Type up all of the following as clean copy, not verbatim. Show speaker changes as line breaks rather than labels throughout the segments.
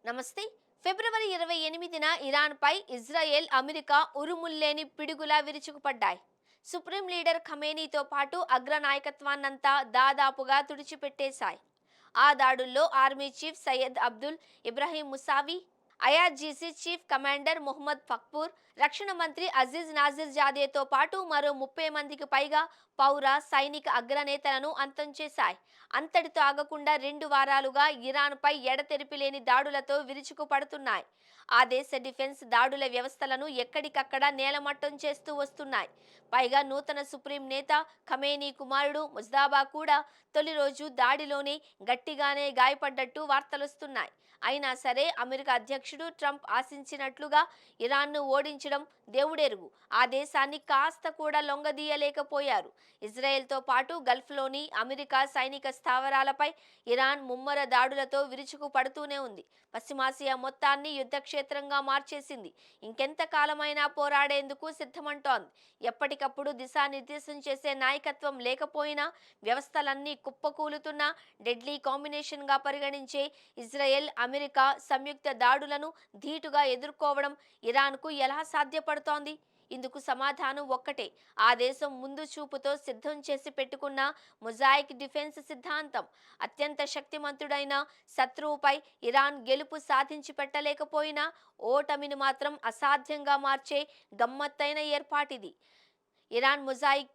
నమస్తే. ఫిబ్రవరి 28న ఇరాన్పై ఇజ్రాయెల్, అమెరికా ఉరుముల్లేని పిడుగులా విరుచుకుపడ్డాయి. సుప్రీం లీడర్ ఖమేనీతో పాటు అగ్ర నాయకత్వాన్నంతా దాదాపుగా తుడిచిపెట్టేశాయి. ఆ దాడుల్లో army chief Sayyid Abdul Ibrahim Mousavi, IRGC chief commander Mohammad Pakpour, రక్షణ మంత్రి అజీజ్ నాజీర్ జాదేతో పాటు మరో 30 మందికి పైగా పౌర, సైనిక అగ్రనేతలను అంతం చేశాయి. అంతటితో ఆగకుండా 2 వారాలుగా ఇరాన్పై ఎడతెరిపి లేని దాడులతో విరుచుకుపడుతున్నాయి. ఆ దేశ డిఫెన్స్ దాడుల వ్యవస్థలను ఎక్కడికక్కడ నేలమట్టం చేస్తూ వస్తున్నాయి. పైగా నూతన సుప్రీం నేత ఖమేనీ కుమారుడు ముజ్దాబా కూడా తొలి రోజు దాడిలోనే గట్టిగానే గాయపడ్డట్టు వార్తలొస్తున్నాయి. అయినా సరే అమెరికా అధ్యక్షుడు ట్రంప్ ఆశించినట్లుగా ఇరాన్ను ఓడించడం దేవుడెరుగు. ఆ దేశాన్ని కాస్త కూడా లొంగదీయలేకపోయారు. ఇజ్రాయెల్తో పాటు గల్ఫ్లోని అమెరికా సైనిక స్థావరాలపై ఇరాన్ ముమ్మర దాడులతో విరుచుకు పడుతూనే ఉంది. పశ్చిమాసియా మొత్తాన్ని యుద్ధక్షేత్రంగా మార్చేసింది. ఇంకెంత కాలమైనా పోరాడేందుకు సిద్ధమంటోంది. ఎప్పటికప్పుడు దిశానిర్దేశం చేసే నాయకత్వం లేకపోయినా, వ్యవస్థలన్నీ కుప్పకూలుతున్నా డెడ్లీ కాంబినేషన్గా పరిగణించే ఇజ్రాయెల్, అమెరికా సంయుక్త దాడులను ధీటుగా ఎదుర్కోవడం ఇరాన్కు ఎలా సాధ్యపడుతోంది? ఇందుకు సమాధానం ఒక్కటే. ఆ దేశం ముందు చూపుతో సిద్ధం చేసి పెట్టుకున్న మొజాయిక్ డిఫెన్స్ సిద్ధాంతం. అత్యంత శక్తిమంతుడైన శత్రువుపై ఇరాన్ గెలుపు సాధించి పెట్టలేకపోయినా ఓటమిని మాత్రం అసాధ్యంగా మార్చే గమ్మత్తైన ఏర్పాటిది. ఇరాన్ మొజాయిక్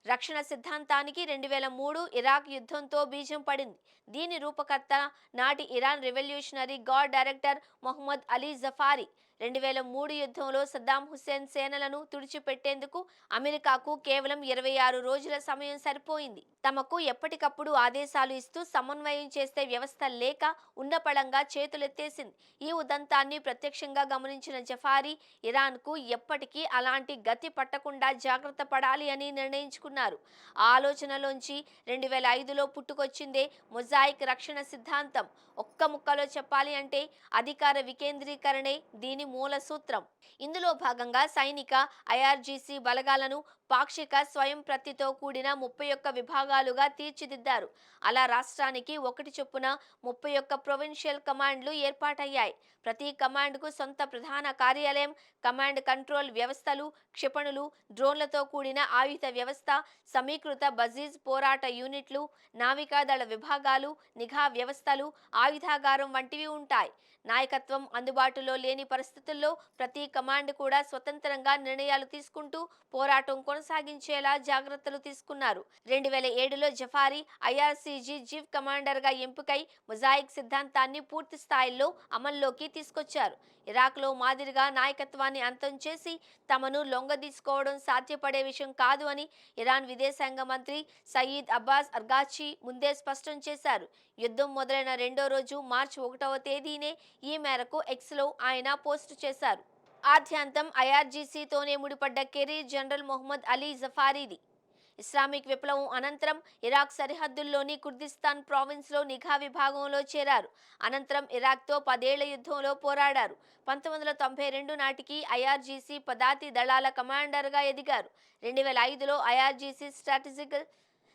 రక్షణ సిద్ధాంతానికి 2003 ఇరాక్ యుద్ధంతో బీజం పడింది. దీని రూపకర్త నాటి Iran revolutionary guard director Mohammad Ali Jafari. 2003 యుద్ధంలో సద్దాం హుస్సేన్ సేనలను తుడిచిపెట్టేందుకు అమెరికాకు కేవలం 26 రోజుల సమయం సరిపోయింది. తమకు ఎప్పటికప్పుడు ఆదేశాలు ఇస్తూ సమన్వయం చేసే వ్యవస్థ లేక ఉన్నపళంగా చేతులెత్తేసింది. ఈ ఉదంతాన్ని ప్రత్యక్షంగా గమనించిన జఫారీ ఇరాన్కు ఎప్పటికీ అలాంటి గతి పట్టకుండా జాగ్రత్త పడాలి అని నిర్ణయించుకున్నారు. ఆ ఆలోచనలోంచి 2005లో పుట్టుకొచ్చిందే మొజాయిక్ రక్షణ సిద్ధాంతం. ఒక్క ముక్కలో చెప్పాలి అంటే అధికార వికేంద్రీకరణే దీని మూల సూత్రం. ఇందులో భాగంగా సైనిక, ఐఆర్జీసీ బలగాలను పాక్షిక స్వయం ప్రతితో కూడిన 31 విభాగాలుగా తీర్చిదిద్దారు. అలా రాష్ట్రానికి ఒకటి చొప్పున 31 ప్రొవిన్షియల్ కమాండ్లు ఏర్పాటయ్యాయి. ప్రతి కమాండ్కు సొంత ప్రధాన కార్యాలయం, కమాండ్ కంట్రోల్ వ్యవస్థలు, క్షిపణులు, డ్రోన్లతో కూడిన ఆయుధ వ్యవస్థ, సమీకృత బజీజ్ పోరాట యూనిట్లు, నావికాదళ విభాగాలు, నిఘా వ్యవస్థలు, ఆయుధాగారం వంటివి ఉంటాయి. నాయకత్వం అందుబాటులో లేని పరిస్థితుల్లో ప్రతి కమాండ్ కూడా స్వతంత్రంగా నిర్ణయాలు తీసుకుంటూ పోరాటం కొనసాగించేలా జాగ్రత్తలు తీసుకున్నారు. 2007లో జఫారీ ఐఆర్సీజీ చీఫ్ కమాండర్గా ఎంపికై మొజాయిక్ సిద్ధాంతాన్ని పూర్తి స్థాయిలో అమల్లోకి తీసుకొచ్చారు. ఇరాక్లో మాదిరిగా నాయకత్వాన్ని అంతం చేసి తమను లొంగదీసుకోవడం సాధ్యపడే విషయం కాదు అని ఇరాన్ విదేశాంగ మంత్రి సయీద్ అబ్బాస్ అర్గాచి ముందే స్పష్టం చేశారు. యుద్ధం మొదలైన రెండో రోజు మార్చి 1వ తేదీనే ఈ మేరకు ఎక్స్లో ఆయన పోస్టు చేశారు. ఆద్యంతం ఐఆర్జీసీతోనే ముడిపడ్డ కెరీర్ జనరల్ మొహమ్మద్ అలీ జఫారీది. ఇస్లామిక్ విప్లవం అనంతరం ఇరాక్ సరిహద్దుల్లోని కుర్దిస్తాన్ ప్రావిన్స్లో నిఘా విభాగంలో చేరారు. అనంతరం ఇరాక్తో 10 ఏళ్ల యుద్ధంలో పోరాడారు. 1992 నాటికి ఐఆర్జీసీ పదాతి దళాల కమాండర్గా ఎదిగారు. 2005లో ఐఆర్జీసీ స్ట్రాటజికల్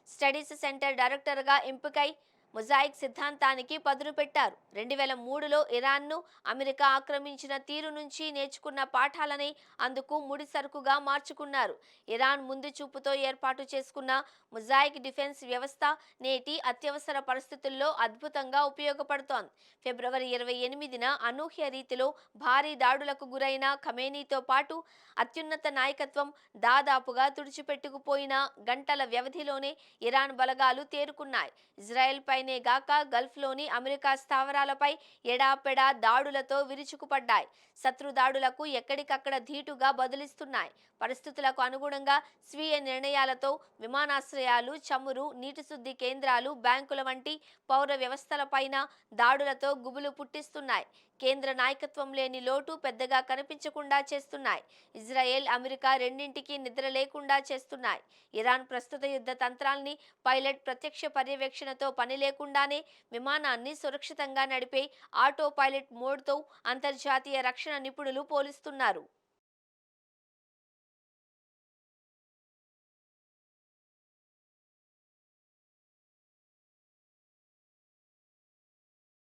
స్టడీస్ సెంటర్ డైరెక్టర్గా ఎంపికై మొజాయిక్ సిద్ధాంతానికి పదును పెట్టారు. 2003లో ఇరాన్ను అమెరికా ఆక్రమించిన తీరు నుంచి నేర్చుకున్న పాఠాలని అందుకు ముడిసరుకుగా మార్చుకున్నారు. ఇరాన్ ముందు చూపుతో ఏర్పాటు చేసుకున్న మొజాయిక్ డిఫెన్స్ వ్యవస్థ నేటి అత్యవసర పరిస్థితుల్లో అద్భుతంగా ఉపయోగపడుతోంది. ఫిబ్రవరి 28న అనూహ్య రీతిలో భారీ దాడులకు గురైన ఖమేనీతో పాటు అత్యున్నత నాయకత్వం దాదాపుగా తుడిచిపెట్టుకుపోయిన గంటల వ్యవధిలోనే ఇరాన్ బలగాలు తేరుకున్నాయి. ఇజ్రాయెల్ పైనే గాక గల్ఫ్లోని అమెరికా స్థావరాలపై ఎడాపెడా దాడులతో విరుచుకుపడ్డాయి. శత్రు దాడులకు ఎక్కడికక్కడ ధీటుగా బదులిస్తున్నాయి. పరిస్థితులకు అనుగుణంగా స్వీయ నిర్ణయాలతో విమానాశ్రయాలు, చమురు, నీటిశుద్ధి కేంద్రాలు, బ్యాంకుల వంటి పౌర వ్యవస్థలపైన దాడులతో గుబులు పుట్టిస్తున్నాయి. కేంద్ర నాయకత్వం లేని లోటు పెద్దగా కనిపించకుండా చేస్తున్నాయి. ఇజ్రాయెల్, అమెరికా రెండింటికి నిద్ర లేకుండా చేస్తున్నాయి. ఇరాన్ ప్రస్తుత యుద్ధ తంత్రాల్ని పైలట్ ప్రత్యక్ష పర్యవేక్షణతో పని లేకుండానే విమానాన్ని సురక్షితంగా నడిపే ఆటో పైలట్ మోడ్తో అంతర్జాతీయ రక్షణ నిపుణులు పోలుస్తున్నారు.